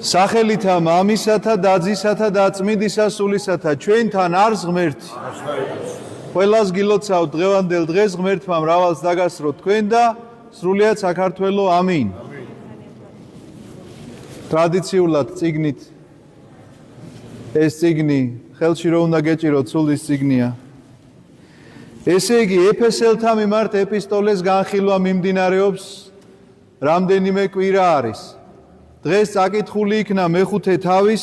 სახელითა მამისათა დაძისათა და წმინდისა სულისათა ჩვენთან არს ღმერთი. ყველას გილოცავთ დღევანდელ დღეს ღმერთმა მრავალს დაგასროთ თქვენ და სრულიად საქართველო ამინ. ტრადიციულად წიგნით ეს წიგნი ხელში რო უნდა გეჭიროთ სულის წიგნია. ესე იგი ეფესელთა მიმართ ეპისტოლეს განხილვა მიმდინარეობს რამდენიმე კვირა არის. დღეს წაკითხული იქნა მეხუთე თავის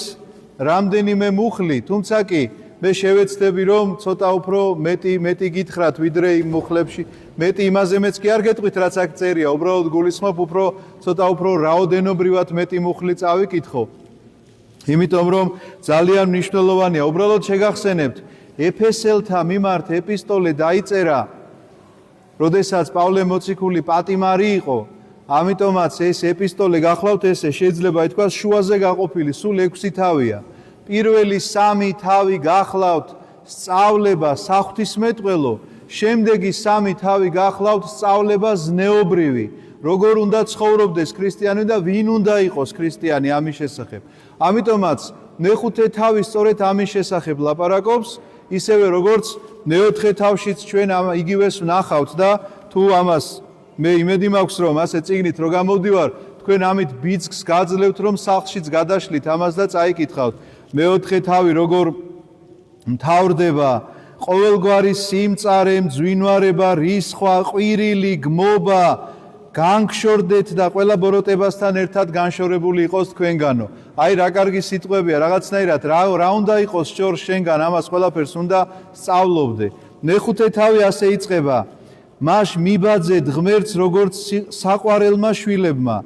რამდენიმე მუხლი, თუმცა კი მე შევეცდები რომ ცოტა უფრო მეტი გითხრათ ვიდრე იმ მუხლებში, მეტი იმაზემეც კი არ გეტყვით რაც აქ წერია, უბრალოდ გულისხმობ უფრო ცოტა უფრო რაოდენობრივად მეტი მუხლი წავიკითხო. იმიტომ რომ ძალიან მნიშვნელოვანია, უბრალოდ შეგახსენებთ, ეფესელთა მიმართ ეპისტოლე დაიწერა, როდესაც პავლე მოციქული პატიმარი იყო. ამიტომაც ეს ეპისტოლე გახლავთ ესე შეიძლება ითქვას შუაზე გაყოფილი სულ 6 თავია. პირველი 3 თავი გახლავთ სწავლება საღვთისმეტყველო, შემდეგი 3 თავი გახლავთ სწავლება ზნეობრივი, როგორ უნდა ცხოვრობდეს ქრისტიანი და ვინ უნდა იყოს ქრისტიანი ამის შესახებ. ამიტომაც მეხუთე თავი სწორედ ამის შესახებ ლაპარაკობს, ისევე როგორც მეოთხე თავშიც ჩვენ იგივეს ვნახავთ და თუ ამას მე იმედი მაქვს რომ ასე წიგნით რო გამოვდივარ, თქვენ ამით ბიძგს გაძლევთ რომ სახლშიც გადაშლით ამას და წაიკითხავთ. მეოთხე თავი როგორ მთავრდება, ყოველგვარი სიმწარე, მძვინვარება, რისხვა, ყვირილი, გმობა, განგშორდეთ და ყველა ბოროტებასთან ერთად განშორებული იყოს თქვენგანო. აი რა კარგი სიტყვებია, რაღაცნაირად რა უნდა იყოს შორს შენგან, ამას ყველაფერს უნდა სწავლობდე. მეხუთე თავი ასე იწყება. მას მიბაძეთ ღმერთს როგორც საყვარელმა შვილებმა,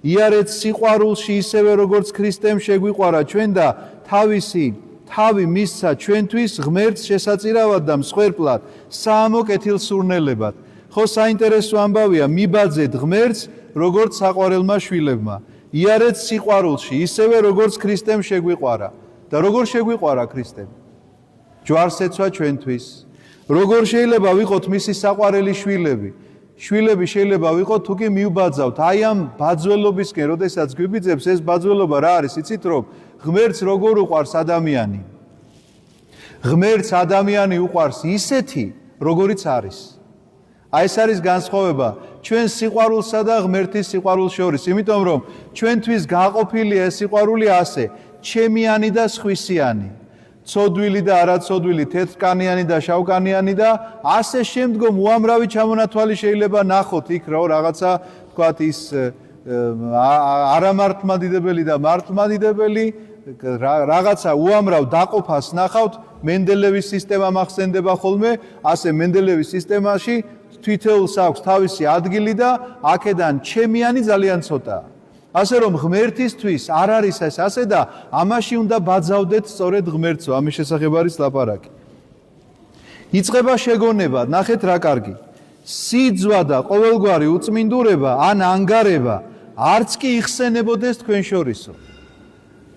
იარეთ სიყვარულში ისევე როგორც ქრისტემ შეგვიყვარა ჩვენ და თავისი თავი მისცა ჩვენთვის ღმერთს შესაწირავად და მსხვერპლად, საამო კეთილსურნელებად. ხო საინტერესო ამბავია, მიბაძეთ ღმერთს როგორც საყვარელმა შვილებმა, იარეთ სიყვარულში ისევე როგორც ქრისტემ შეგვიყვარა. და როგორ შეგვიყვარა ქრისტემ? ჯვარს ეცვა ჩვენთვის. როგორ შეიძლება ვიყოთ მისი საყვარელი შვილები? შვილები შეიძლება ვიყოთ თუ კი მივბაძავთ. აი ამ ბაძველობისკენ, როდესაც გვიბიძებს ეს ბაძველობა რა არის? იცით რომ ღმერთს როგორ უყვარს ადამიანი? ღმერთს ადამიანი უყვარს ისეთი, როგორიც არის. აი ეს არის განსხვავება ჩვენ სიყვარულსა და ღმერთის სიყვარულს შორის. იმიტომ რომ ჩვენთვის გაყოფილია ეს სიყვარული ასე, ჩემიანი და სხვისიანი. ცოდვილი და არაცოდვილი, თეთრკანიანი და შავკანიანი და ასე შემდგომ უამრავი ჩამონათვალი შეიძლება ნახოთ იქ რაღაცა თქვათ ის არამართლმადიდებელი და მართლმადიდებელი რაღაცა უამრავ დაყოფას ნახავთ. მენდელევის სისტემა მახსენდება ხოლმე, ასე მენდელევის სისტემაში თითოეულს აქვს თავისი ადგილი და აქედან ჩემიანი ძალიან ცოტაა. ასე რომ ღმერთისთვის არ არის ეს ასე და ამაში უნდა ბაძავდეთ სწორედ ღმერთსო, ამის შესახებ არის ლაპარაკი. იწყება შეგონება, ნახეთ რა კარგი. სიძვა და ყოველგვარი უწმინდურება ან ანგარება არც კი იხსენებოდეს თქვენ შორისო.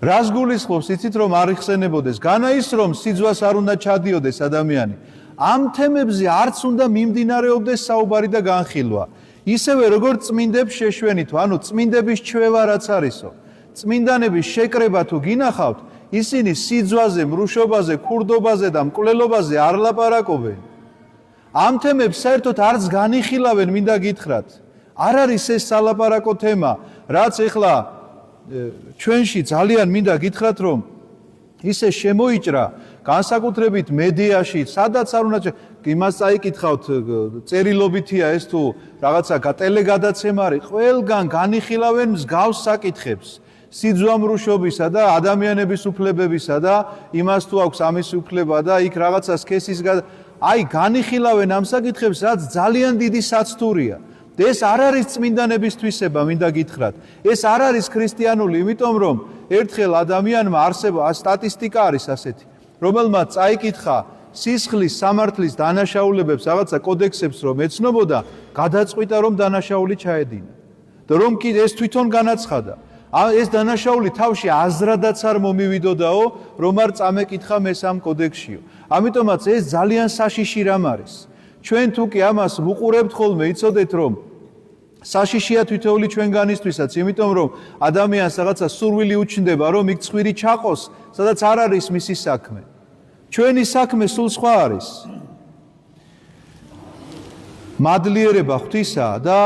რას გულისხმობს, იცით რომ არ იხსენებოდეს? განა ის რომ სიძვას არ უნდა ჩადიოდეს ადამიანი. ამ თემებზე არც უნდა მიმდინარეობდეს საუბარი და განხილვა. ისევე როგორც წმინდებს შეშვენითო, ანუ წმინდების ჩვევა რაც არისო. წმინდანების შეკრება თუ გინახავთ, ისინი სიძვაზე, მრუშობაზე, ქურდობაზე და მკვლელობაზე არ ლაპარაკობენ. ამ თემებს საერთოდ არც განიხილავენ, მინდა გითხრათ. არ არის ეს სალაპარაკო თემა, რაც ეხლა ჩვენში ძალიან მინდა გითხრათ, რომ ისე შემოიჭრა განსაკუთრებით მედიაში, სადაც არ უნდა იმას წაიკითხავთ, წერილობითია ეს თუ რაღაცა ტელეგადაცემა არის, ყველგან განიხილავენ მსგავს საკითხებს. სიძვამრუშობისა და ადამიანების უფლებებისა და იმას თუ აქვს ამის უფლება და იქ რაღაცა სქესის აი განიხილავენ ამ საკითხებს, რაც ძალიან დიდი საცდურია. ეს არ არის წმინდანების თვისება, მინდა გითხრათ. ეს არ არის ქრისტიანული, იმიტომ რომ ერთხელ ადამიანმა არსება სტატისტიკა არის ასეთი, რომელმაც წაიკითხა სისხლის სამართლის დანაშაულებებს, რაღაცა კოდექსებს რომ ეცნობოდა, გადაწყვიტა რომ დანაშაული ჩაედინა. და რომ კი ეს თვითონ განაცხადა. ეს დანაშაული თავში აზრადაც არ მომივიდოდაო, რომ არ წამეკითხა მესამ კოდექსშიო. ამიტომაც ეს ძალიან საშიში რამ არის. ჩვენ თუ კი ამას ვუყურებთ ხოლმე, იცოდეთ რომ საშიშია თითოეული ჩვენგანისთვისაც, იმიტომ რომ ადამიანს რაღაცა სურვილი უჩნდება, რომ იქ ცხვირი ჩაყოს, სადაც არ არის მისი საქმე. ჩვენი საქმე სულ სხვა არის. მადლიერება ღვთისა და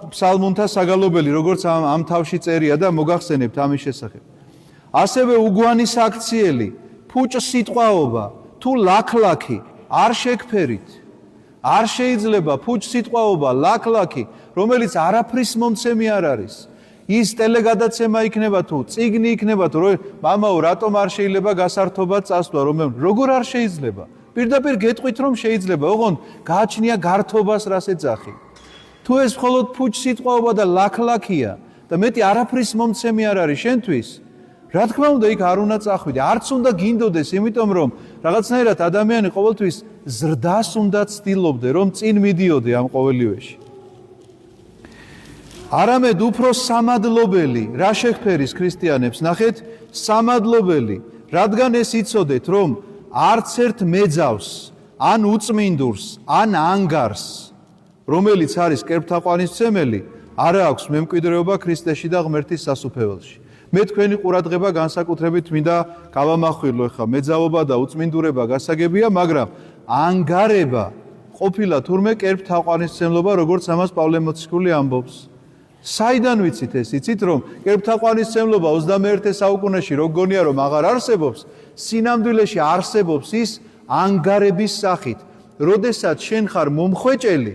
ფსალმუნთა საგალობელი, როგორც ამ თავში წერია და მოგახსენებთ ამის შესახებ. ასევე უგვანის აქციელი, ფუჭ სიტყვაობა, თუ ლაქლაქი არ შეგფერით. არ შეიძლება ფუჭ სიტყვაობა, ლაქლაქი, რომელიც არაფრის მომცემი არ არის. ის ტელეგადაცემა იქნება თუ წიგნი იქნება თუ მამაო რატომ არ შეიძლება გასართობად წასვლა როგორ არ შეიძლება? პირდაპირ გეტყვით რომ შეიძლება, ოღონდ გააჩნია გართობას რას ეძახი. თუ ეს მხოლოდ ფუჭ სიტყვაობა და ლაქლაქია და მეტი არაფრის მომცემი არ არის შენთვის, რა თქმა უნდა იქ არ უნდა წახვიდე, არც უნდა გინდოდეს, იმიტომ რომ რაღაცნაირად ადამიანი ყოველთვის ზრდას უნდა ცდილობდე, რომ წინ მიდიოდე ამ ყოველივეში. არამედ უფრო სამადლობელი, რა შეგფერის ქრისტიანებს, ნახეთ, სამადლობელი, რადგან ეს იცოდეთ, რომ არც ერთ მეძავს, ან უწმინდურს, ან ანგარს, რომელიც არის კერპთაყვანისმცემელი, არ აქვს მემკვიდრეობა ქრისტეში და ღმერთის სასუფეველში. მე თქვენი ყურადღება განსაკუთრებით მინდა გავამახვილო, ხა მეძაობა და უწმინდურება გასაგებია, მაგრამ ანგარება ყოფილა თურმე კერპთაყვანისმცემლობა, როგორც ამას პავლე მოციქული ამბობს. საიდან ვიცით ეს? იცით რომ კერპთაყვანისმცემლობა 21 საუკუნეში რო გონია რომ აღარ არსებობს, სინამდვილეში არსებობს ის ანგარების სახით. როდესაც შენ ხარ მომხვეჭელი,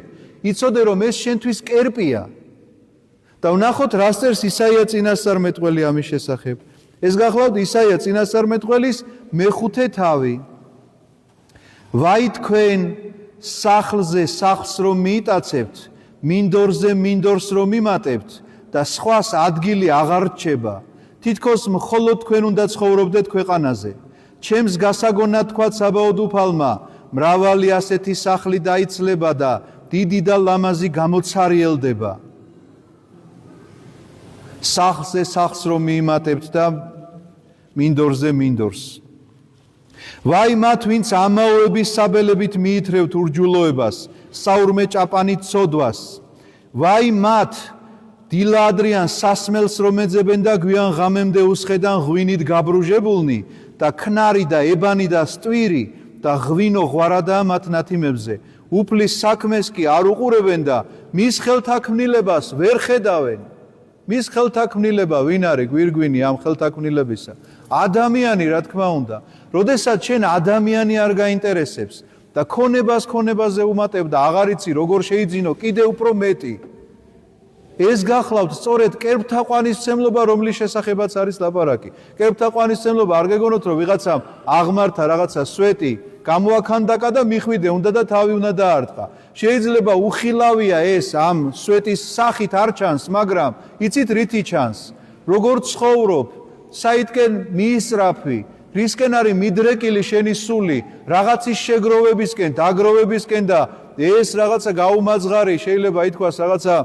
იცოდე რომ ეს შენთვის კერპია. და ვნახოთ რას წერს ისაია წინასწარმეტყველი ამის შესახებ. ეს გახლავთ ისაია წინასწარმეტყველის მეხუთე თავი. ვაი თქვენ სახლზე სახლს რომ მიიტაცებთ, მინდორზე მინდორს რომ მიმატებთ და სხვას ადგილი აღარ რჩება. თითქოს მხოლოდ თქვენ უნდა ცხოვრობდეთ ქვეყანაზე. ჩემს გასაგონად თქვა საბაოდ უფალმა, მრავალი ასეთი სახლი დაიცლება და დიდი და ლამაზი გამოცარიელდება. სახლზე სახლს რომ მიიმატებთ და მინდორზე მინდორს. ვაი მათ, ვინც ამაოების საბელებით მიითრევთ ურჯულოებას, საურმე ჭაპანით ცოდვას. ვაი მათ, დილადრიან სასმელს რომ ეძებენ და გვიან ღამემდე უსხედან ღვინით გაბრუჟებულნი და ქნარი და ებანი და სტვირი და ღვინო ღვარადაა მათ ნათიმებზე. უფლის საქმეს კი არ უყურებენ და მის ხელთაქმნილებას ვერ ხედავენ. მის ხელთაქმნილება ვინ არის გვირგვინი ამ ხელთაქმნილებისა? ადამიანი, რა თქმა უნდა. როდესაც შენ ადამიანი არ გაინტერესებს და ქონებაზე უმატებ და აღარ იცი როგორ შეიძინო კიდე უფრო მეტი. ეს გახლავთ სწორედ კერპთაყვანისმცემლობა, რომლის შესახებაც არის ლაპარაკი. კერპთაყვანისმცემლობა არ გეგონოთ რომ ვიღაცამ აღმართა რაღაცა სვეტი, გამოაქანდაკა და მიხვიდე უნდა და თავი უნდა დაარტყა. შეიძლება უხილავია ეს ამ სვეტის სახით არ ჩანს, მაგრამ იცით რითი ჩანს? როგორ ცხოვრობ, საითკენ მიისწრაფი, რისკენ არის მიდრეკილი შენი სული, რაღაცის შეგროვებისკენ, დაგროვებისკენ და ეს რაღაცა გაუმაძღარი, შეიძლება ითქვას რაღაცა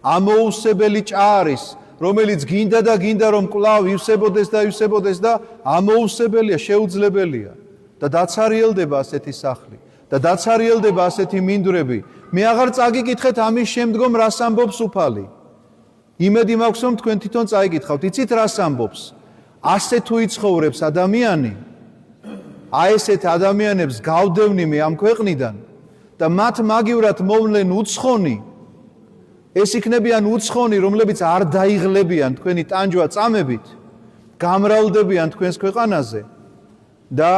ამოუსებელი ჭარის, რომელიც გინდა და გინდა რომ კვლავ ივსებოდეს და ამოუსებელია, შეუძლებელია და დაცარიელდება ასეთი სახლი და დაცარიელდება ასეთი მინდვრები. მე აღარ წაგიკითხეთ ამის შემდგომ რას ამბობს უფალი. იმედი მაქვს რომ თქვენ თვითონ წაიკითხავთ. იცით რას ამბობს? ასე თუ იცხოვრებს ადამიანი, აი ესეთ ადამიანებს გავდევნი მე ამ ქვეყნიდან და მათ მაგივრად მოვლენ უცხონი. ეს იქნებიან უცხონი, რომლებიც არ დაიღლებიან თქვენი ტანჯვა წამებით, გამრავლდებიან თქვენს ქვეყანაზე და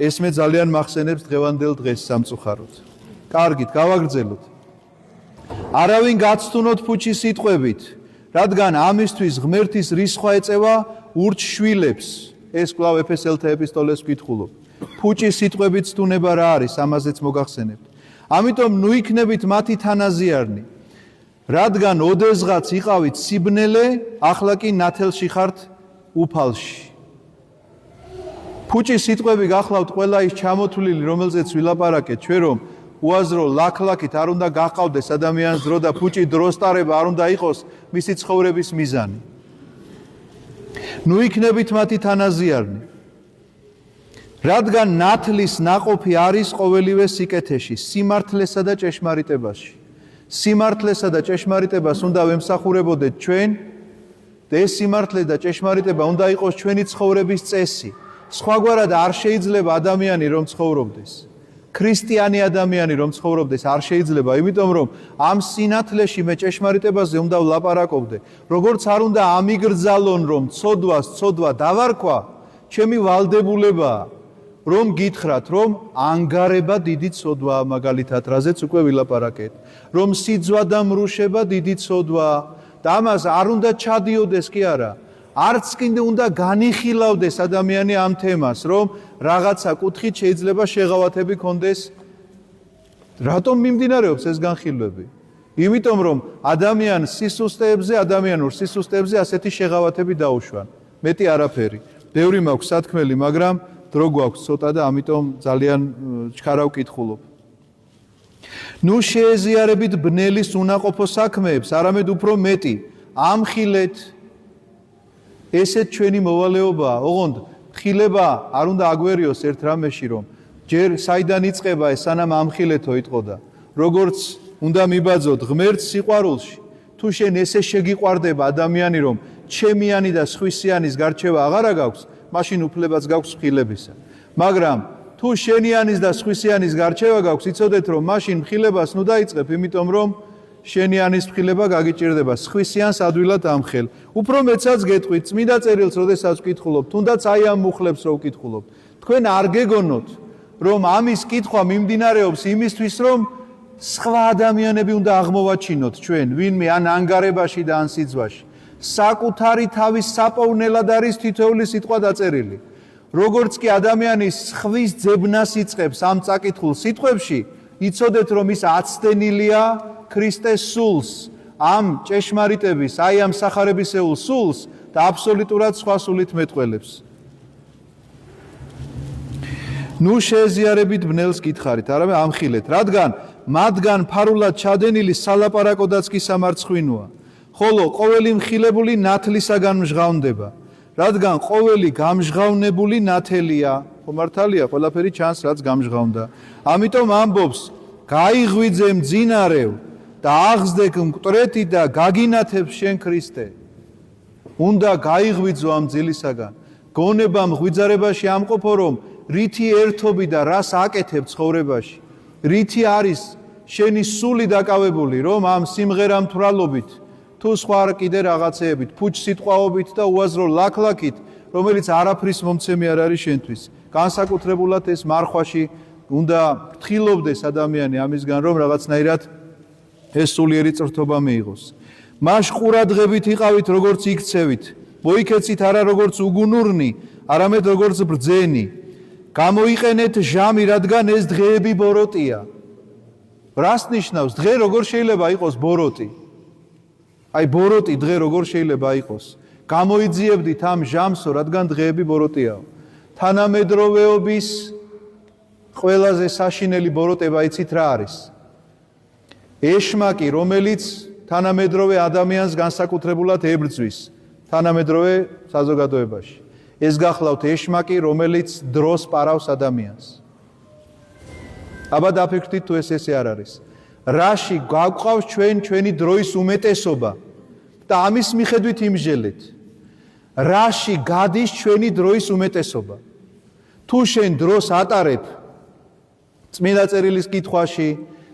ეს მე ძალიან მახსენებს დღევანდელ დღეს სამწუხაროდ. კარგით, გავაგრძელოთ. არავინ გაცთუნოთ ფუჭის სიტყვებით, რადგან ამისთვის ღმერთის რისხვა ეწევა ურჩ შვილებს. ეს კვლავ ეფესელთა ეპისტოლეს ვკითხულობ. ფუჭის სიტყვებით თუნება რა არის, ამაზეც მოგახსენებთ. ამიტომ ნუ იქნებით მათი თანაზიარნი. რადგან ოდესღაც იყავით სიბნელე, ახლა კი ნათელში ხართ უფალში. ფუჭის სიტყვები გახლავთ ყველა ის ჩამოთვლილი, რომელზეც ვილაპარაკეთ ჩვენ, რომ უაზრო ლაქლაქით არ უნდა გაყავდეს ადამიანს დრო და ფუჭი დროს ტარება არ უნდა იყოს მისი ცხოვრების მიზანი. ნუ იქნებით მათი თანაზიარნი. რადგან ნათლის ნაყოფი არის ყოველივე სიკეთეში, სიმართლესა და ჭეშმარიტებაში. სიმართლესა და ჭეშმარიტებას უნდა ვემსახურებოდეთ ჩვენ და ეს სიმართლე და ჭეშმარიტება უნდა იყოს ჩვენი ცხოვრების წესი. სხვაგვარად არ შეიძლება ადამიანი რომ ცხოვრობდეს. ქრისტიანი ადამიანი რომ ცხოვრობდეს არ შეიძლება, იმიტომ რომ ამ სინათლეში მე ჭეშმარიტებაზე უნდა ვლაპარაკობდე. როგორც არ უნდა ამიგრძალონ რომ ცოდვა დავარქვა, ჩემი ვალდებულებაა რომ გითხრათ, რომ ანგარება დიდი ცოდვაა მაგალითად, რაზეც უკვე ვილაპარაკეთ, რომ სიძვა და მრუშება დიდი ცოდვაა და ამას არ უნდა ჩადიოდეს კი არა. არც კიდე უნდა განიხილავდეს ადამიანი ამ თემას, რომ რაღაცა კუთხით შეიძლება შეღავათები კონდეს. რატომ მიმდინარეობს ეს განხილვები? იმიტომ რომ ადამიანურ სისუსტეებზე ასეთი შეღავათები დაუშვან. მეტი არაფერი. ბევრი მაქვს სათქმელი, მაგრამ დრო გვაქვს ცოტა და ამიტომ ძალიან ჩქარა ვკითხულობ. ნუ შეეზიარებით ბნელის უნაყოფო საქმეებს, არამედ უფრო მეტი ამხილეთ. ესეც ჩვენი მოვალეობაა. ოღონდ ხილება არ უნდა აგვერიოს ერთ რამეში, რომ ჯერ საიდან იწყება ეს სანამ ამხილეთო იტყოდა. როგორც უნდა მიბაძოთ ღმერთს სიყვარულში, თუ შენ ესე შეგიყვარდება ადამიანი, რომ ჩემიანი და სხვისიანის გარჩევა აღარა გაქვს, მაშინ უფლებაც გაქვს ხილებისა. მაგრამ თუ შენიანის და სხვისიანის გარჩევა გაქვს, იცოდეთ რომ მაშინ ხილებას ნუ დაიწყებ, იმიტომ რომ შენიანის ხილება გაგიჭირდება, სხვისიანს ადვილად ამხელ. უფრო მეცაც გეტყვით, წმინდა წერილს როდესაც ვკითხულობ, თუნდაც აი ამ მუხლებს რო ვკითხულობ, თქვენ არ გეგონოთ, რომ ამის კითხვა მიმდინარეობს იმისთვის, რომ სხვა ადამიანები უნდა აღმოვაჩინოთ ჩვენ, ვინმე ან ანგარებაში და ან სიძვაში. საკუთარი თავის საპოვნელად არის თითოეული სიტყვა დაწერილი. როგორც კი ადამიანი სხვის ძებნას იწყებს ამ წაკითხულ სიტყვებში, იცოდეთ რომ ის აცდენილია ქრისტეს სულს, ამ ჭეშმარიტების, აი ამ სახარებისეულ სულს და აბსოლუტურად სხვა სულით მეტყველებს. ნუ შეეზიარებით ბნელს გითხარით, არამედ ამხილეთ, რადგან მათგან ფარულად ჩადენილი სალაპარაკოდაც კი სამარცხვინოა, ხოლო ყოველი მხილებული ნათლისაგან მჟღავნდება, რადგან ყოველი გამჟღავნებული ნათელია, ხო მართალია, ყველაფერი ჩანს, რაც გამჟღავნდა. ამიტომ ამბობს, გაიღვიძე მძინარეw და აღზრდეკ მკვდრეთი და გაგინათებ შენ ქრისტე. უნდა გაიღვიძო ამ ძილისაგან. გონება მღვიძარებაში ამყოფო, რომ რითი ერთობი და რას აკეთებ ცხოვრებაში. რითი არის შენი სული დაკავებული, რომ ამ სიმღერამ თვრალობით, თუ სხვა კიდე რაღაცეებით, ფუჩ სიტყვაობით და უაზრო ლაქლაქით, რომელიც არაფრის მომცემი არ არის შენთვის. განსაკუთრებულად ეს მარხვაში უნდა ფრთხილობდეს ადამიანი ამისგან, რომ რაღაცნაირად ეს სულიერი წრთობა მიიღოს. მას ყურადღებით იყავით, როგორც იქცევით, მოიქეცით არა როგორც უგუნურნი, არამედ როგორც ბრძენი. გამოიყენეთ ჟამი, რადგან ეს დღეები ბოროტია. რას ნიშნავს? დღე როგორ შეიძლება იყოს ბოროტი? აი ბოროტი დღე როგორ შეიძლება იყოს? გამოიძიებდით ამ ჟამსო, რადგან დღეები ბოროტიაო. თანამედროვეობის ყველაზე საშინელი ბოროტება იცით რა არის? ეშმაკი, რომელიც თანამედროვე ადამიანს განსაკუთრებულად ებრძვის თანამედროვე საზოგადოებაში. ეს გახლავთ ეშმაკი, რომელიც დროს პარავს ადამიანს. აბა დაფიქრდით თუ ესე არ არის. რაში გვაყავს ჩვენი დროის უმეტესობა და ამის მიხედვით იმჟელეთ. რაში გადის ჩვენი დროის უმეტესობა? თუ შენ დროს ატარებ წმინდა წერილის კითხვაში,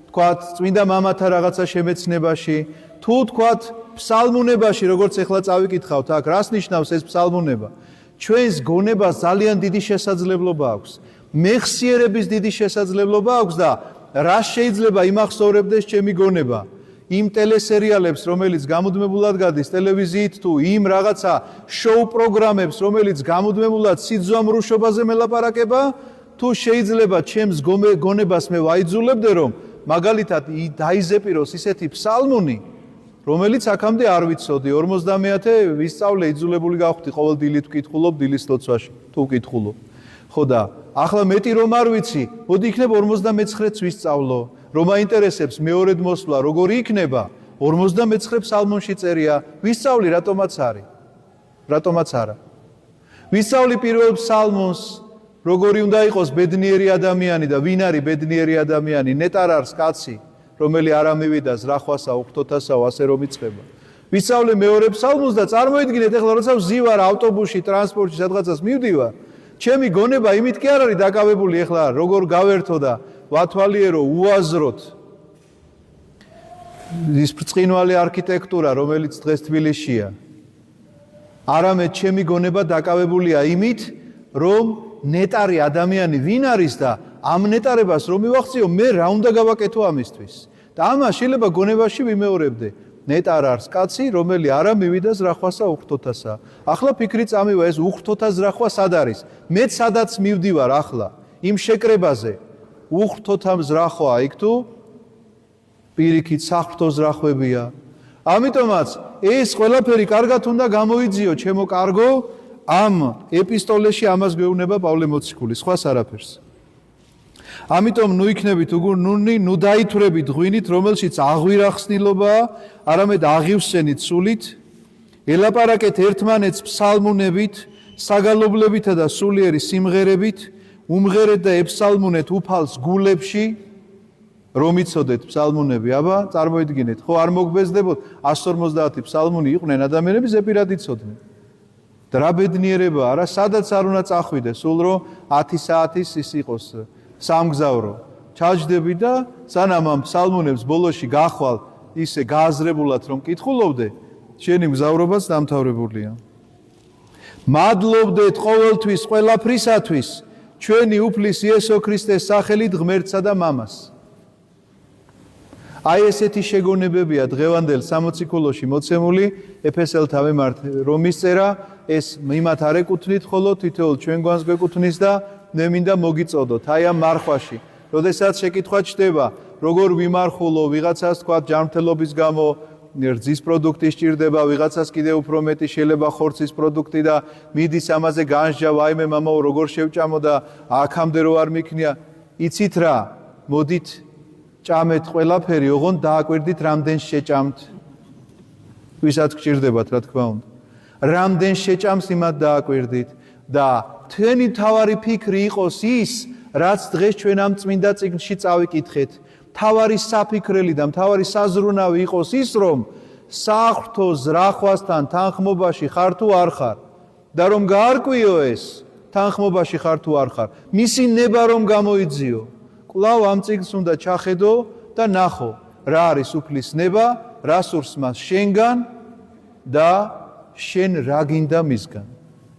თქვათ წმინდა მამათა რაღაცა შემეცნებაში, თუ თქვათ ფსალმუნებაში, როგორც ახლა წავიკითხავთ აქ, რას ნიშნავს ეს ფსალმუნება? ჩვენს გონებას ძალიან დიდი შესაძლებლობა აქვს. მეხსიერების დიდი შესაძლებლობა აქვს და რა შეიძლება იმახსოვრებდეს ჩემი გონება? იმ ტელესერიალებს, რომელიც გამუდმებულად გადის ტელევიზიით თუ იმ რაღაცა შოუ პროგრამებს, რომელიც გამუდმებულად სიძვამრუშობაზე მელაპარაკება, თუ შეიძლება ჩემს გონებას მე ვაიძულებდე, რომ მაგალითად დაიზეპიროს ისეთი ფსალმუნი, რომელიც აქამდე არ ვიცოდი, 50-ე ვისწავლე, იძულებული გავხდი ყოველ დილით ვკითხულობ, დილის ლოცვაში თუ ვკითხულობ. ხო და ახლა მეტი რომ არ ვიცი, მოდი იქნებ 59-ს ვისწავლო, რომ აინტერესებს მეორედ მოსვლა, როგორი იქნება, 59 ფსალმუნში წერია, ვისწავლი რატომაც არის. რატომაც არა. ვისწავლი პირველ ფსალმუნს, როგორი უნდა იყოს ბედნიერი ადამიანი და ვინ არის ბედნიერი ადამიანი, ნეტარ არის კაცი, რომელი არ ამივიდა ზრახვასა, უხთოთასაო, ასე რომ იწყება. ვისწავლე მეორე ფსალმოს და წარმოიდგინეთ, ეხლა როცა ვზივარ ავტობუსში, ტრანსპორტში, სადღაცას მივდივარ, ჩემი გონება იმით კი არ არის დაკავებული, ეხლა როგორ გავერთო და ვათვალიერო უაზროთ ის ბრწყინვალე არქიტექტურა, რომელიც დღეს თბილისშია. არამედ ჩემი გონება დაკავებულია იმით, რომ ნეტარი ადამიანი ვინ არის და ამ ნეტარებას რომ მივახციო, მე რა უნდა გავაკეთო ამისთვის. და ამას შეიძლება გონებაში ვიმეორებდე. ნეტარ არის კაცი, რომელი არა მივიდა ზრახვასა უხთოთასა. ახლა ფიქრი წამივა, ეს უხთოთა ზრახვა სად არის? მეც სადაც მივდივარ ახლა, იმ შეკრებაზე. უხთოთა ზრახვა იქ თუ პირიქით საფრთხო ზრახვებია. ამიტომაც ეს ყველაფერი კარგად უნდა გამოიძიო, ჩემო კარგო, ამ ეპისტოლეში ამას გვეუბნება პავლე მოციქული, სხვას არაფერს. ამიტომ ნუ იქნებით უგუნურნი, ნუ დაითვრებით ღვინით, რომელშიც აღვირა ხსნილობაა, არამედ აღივსენით სულით, ელაპარაკეთ ერთმანეთს ფსალმუნებით, საგალობლებითა და სულიერი სიმღერებით, უმღერეთ და ეფსალმუნეთ უფალს გულებში, რომ იცოდეთ ფსალმუნები, აბა, წარმოიდგინეთ, ხო არ მოგბეზდებოდ 150 ფსალმუნი იყვნენ ადამიანები, ზეპირად იცოდნენ. რა ბედნიერება, არა, სადაც არ უნდა წახვიდე, სულ რომ 10 საათის ის იყოს სამგზავრო. ჩაჯდები და სანამ ამ ფსალმუნებს ბოლოში გახვალ ისე გააზრებულად რომ კითხულობდე, შენი მგზავრობაც დამთავრებულია. მადლობდეთ ყოველთვის ყველაფრისათვის ჩვენი უფლის იესო ქრისტეს სახელით ღმერთსა და მამას. აი ესეთი შეგონებებია დღევანდელ სამოციქულოში მოცემული ეფესელთა მიმართ, რომის წერა ეს მიმათ არ ეკუთვნით, ხოლო თითოეულ ჩვენგვანს გვეკუთვნის და მე მინდა მოგიწოდოთ აი ამ მარხვაში. როდესაც შეკითხვა ჩდება, როგორ ვიმარხულო ვიღაცას თქვა ჯანმრთელობის გამო რძის პროდუქტი სჭირდება, ვიღაცას კიდევ უფრო მეტი შეიძლება ხორცის პროდუქტი და მიდის ამაზე განსჯა, ვაიმე მამაო, როგორ შევჭამო და აქამდე რო არ მიქნია, იცით რა, მოდით ჭამეთ ყველაფერი, ოღონდ დააკვირდით რამდენ შეჭამთ. ვისაც გჭირდებათ, რა თქმა უნდა. რამდენ შეჭამს იმათ დააკვირდით და თქვენი თავარი ფიქრი იყოს ის, რაც დღეს ჩვენ ამ წმინდა წიგნში წავიკითხეთ. თავარი საფიქრელი და თავარი საზრუნავი იყოს ის, რომ საღვთო ზრახვასთან თანხმობაში ხარ თუ არ ხარ და რომ გაარკვიო ეს თანხმობაში ხარ თუ არ ხარ. მისი ნება რომ გამოიძიო. კვლავ ამ წიგნს უნდა ჩახედო და ნახო, რა არის უფლის ნება, რა სურს მას შენგან და შენ რა გინდა მისგან.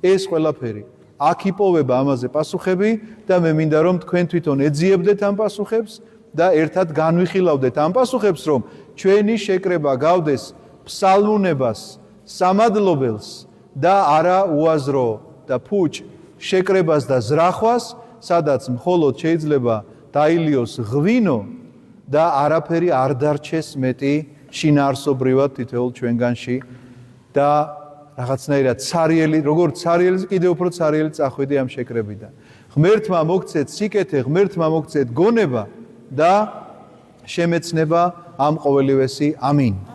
ეს ყველაფერი. აქ იპოვება ამაზე პასუხები და მე მინდა რომ თქვენ თვითონ ეძიებდეთ ამ პასუხებს და ერთად განვიხილავდეთ ამ პასუხებს, რომ ჩვენი შეკრება გავდეს ფსალმუნებას, სამადლობელს და არა უაზრო და ფუჭ შეკრებას და ზრახვას, სადაც მხოლოდ შეიძლება დაილიოს ღვინო და არაფერი არ დარჩეს მეტი შინაარსობრივად თითოეულ ჩვენგანში და რაღაცნაირად ცარიელი, როგორც ცარიელი, კიდევ უფრო ცარიელი წახვიდი ამ შეკრებიდან. ღმერთმა მოგცეთ სიკეთე, ღმერთმა მოგცეთ გონება და შემეცნება ამ ყოველივესი. ამინ.